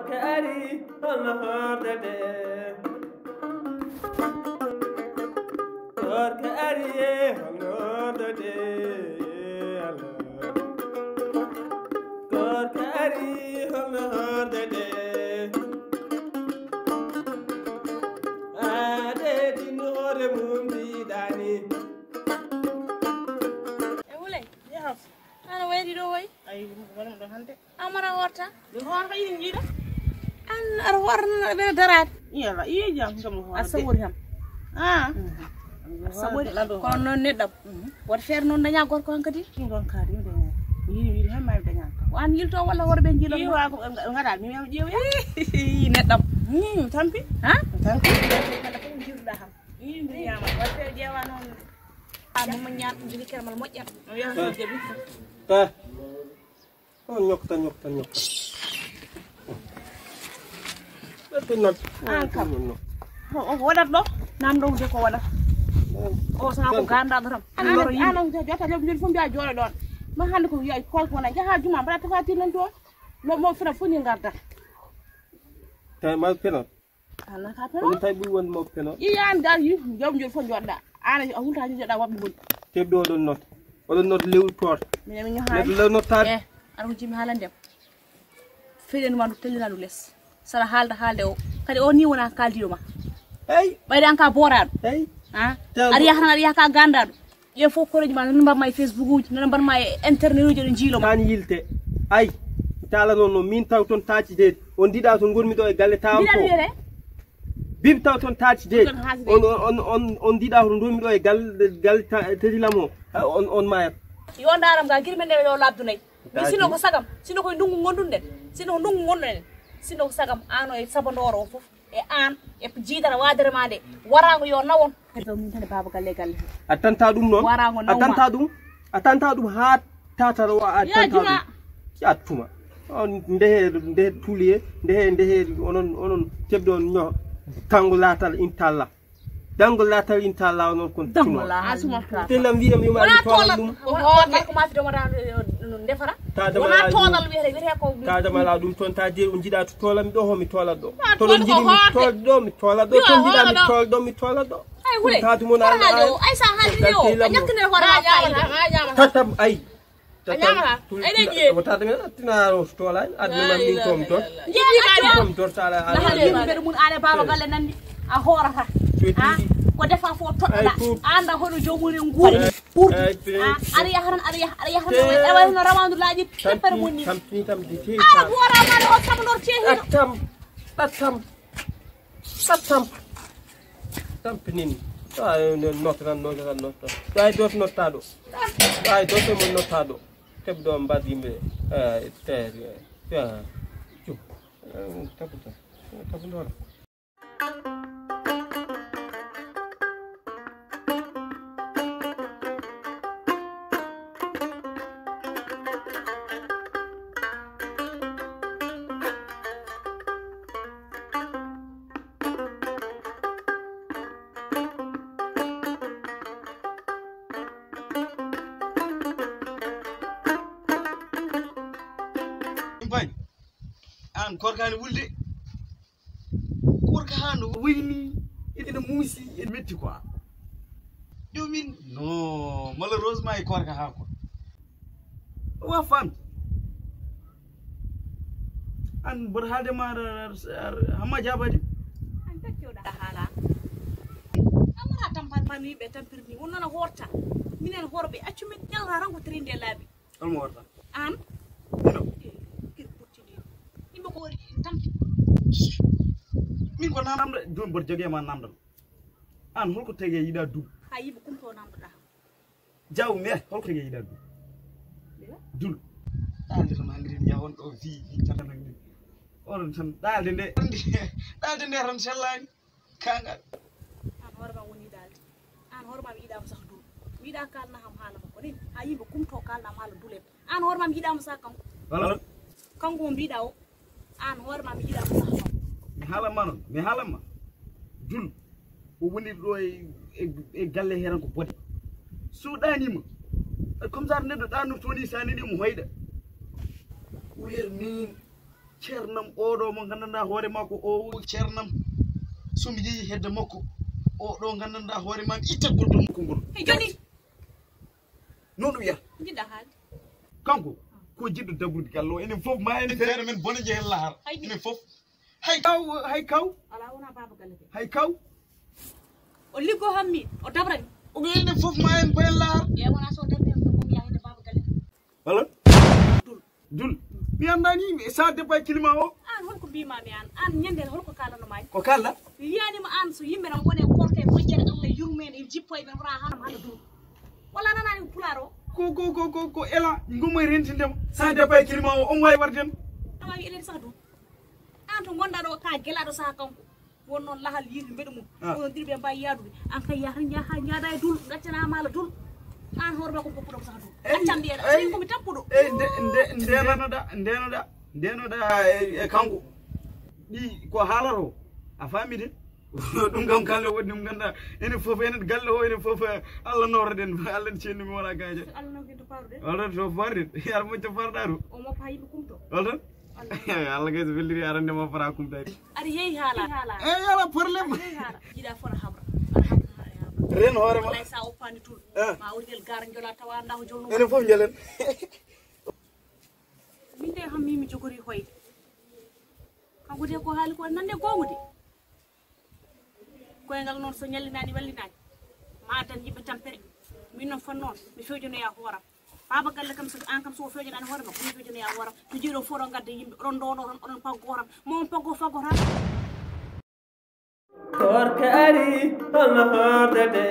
Korkari honorde Korkari honorde Korkari honorde Ade dinore mundi dani Ewule yes ana waydi do way ay wala do hande amara warta do hon ka yini jida an ar warna be darat yalla yi jam ngam ho asawuri ham asawuri ko non neddam wat fer non daña gor ko hankadi ngon kaadi de yini ham may daña wan yilto wala worbe jilo wa ko ngada mi jeewi neddam tampi ha tampi kala ko jirda ham yini yama wat fer jeewa non am ñaan jili kermal mojjam ya jebi ta nyokta betul not kam o wadat do nam do de ko wadat o sa ko ganda dram anan jota leb jul fum biya jolo don ma hande ko wiya kol ko na jaha juma bara tafati lan to lo mo fira funi ngarda tay ma penot ana ka penot tay bu won mo penot iyan dal yu jom jul fo jodda ana hulta ju joda wabbi bul te do don not wala not lew tor mi ñu haay le not tar aru jimi halandem feden wandu tellina du les sala halde o kadi o ni wona kaldiyo ma hey bayde an ka borado hey ari yaka gandado ye fo koreji ma non mbar Facebook uji non mbar internet uji do jilo ma tan yilte ay tala non min taw ton taati de on dida to ngurmi do e galle taw ko bim taw ton taati de on dida to ndumi do e galle tedilamo on mayat yo ndaram ga girme ne do labdu nay mi sino ko sagam sino ko ndungu gondunden sino ndungu gondunden sino ko sagam ano e sabandoro fof e an e jidara wadere made warango yo nawon do min tan baba galle atanta dum non atanta dum ha tataro wa atanta dum ya tuma on nde tuliye nde onon tebdo nyo tangu latal intalla dango latal intalla onon kon tuma telam wi'am yo ma tola dum ko ma fi do mara defara wona tolal wiete ko kadama la dum ton ta de on jida to tolam do ho mi tola do to don jidi mi tol do mi tola do to jida mi tol do mi tola do ay wure ta mo na ay sa halde yo nyakne hora tatam ay ay de je wata de tina tola adna man min tom to tom to sala ala be mun ale baba galle nandi a horata ko defa fo todda anda hono jomuri nguri pour ari yahran e way no ramandu laaji pepper monni tam di te wora ma o samnor cehi tam pinin ay not ay dot notado ay dot mo notado tebdo mbadimbe ya ju tabuto an korkani wulde korka hando wayni edina musi e metti quoi jomin no malheureusement e korka ha ko wa fam an bur halde ma hama jabade an takyoda hala amara tampan fami be tampirni wonnana horta minen horbe accu min jalra rango trinde labi almo horta an no min ko namda don bor joge ma namdal an holko tege yida du hayibu kum to namda jaw me holko tege yida dul dalde to mangri ya won do fi tata ngi on tan dalde nde ran sellani kanga an horba woni dalde an horba mi ida sax dul mi ida kalna ham hala ko ni hayibu kum to kalna hala dulem an horma mi ida sax kam wala kanko mo biida o an horma mi ida sax kam mi hala ma dul o woni do e galle heran ko bodi so danima comme ça neddo danu toni sanini mo hoyda wer min ceernam oɗo mo gandanɗa hoore makko o ceernam somi yeehi hedde makko oɗo gandanɗa hoore mam ittagol to makko ngol joni non ɗum wiyata jiɗɗa haalde kanko ko jiɗɗo dabbude galle o enen fof ma enen feere men bone jehen lahara enen fof hay kaw ala wona baba galle de hay kaw o liggo hammi o dabrani o enen fof ma en boyen lahara wona so dabbi mom yahede baba galle wala dul mi andani sa debba kilima o an holko mbimami an ñande holko kalano mani ko kala yiyanima an so yimɓe nan gone korte moƴƴere allah yurmen e jippoye ɓen wona hanam hana dul wala nanani pular o ko ela ngumoy rentindema sa debba kilima o on wawi warden awawi elede sah dum an to gonɗa ɗo ka guelaɗo saaha kanko won noon lahal yirde mbeɗa mum on dirɓe mbawi yadude an kay yaha jaada e dul gaccanama ala dul an hoorema ko boppuɗo sah dum accam mbiyeɗa so komi tappuɗo ndenoɗa e kanko ɗi ko haalata a faami de ɗum kam galle woni ɗum ganduɗa enen fof enen galle o enen fof Allah nawraɗen Allah cenni mi wona gaje Allah nawkinto paruɗen wala to farɗen yar moƴƴo farɗa ɗo o moppa yimɓe kumto wala Allah kay so felliri arande mo fara kumtade aɗa heewi haala yala probléme jiɗa fota habra ren hoore ma lay sa oppani tul ma wurgel gar jola tawa anda ko jolno enen fof jelen min de ham mimi jogori hoyde kanko de ko haali ko nande gongude koyngal noon so ñallinani wallinani ma tan yimɓe tampere min noon fon noon mi fewjanoya hooram baba galle kam so an kam so fewjanani hoore ma komi fewjanoya hooram to jiiɗo fof ɗon gadde yimɓe oɗon ndono ton oɗon paggo horam momon paggo faggota korka ari holno hordete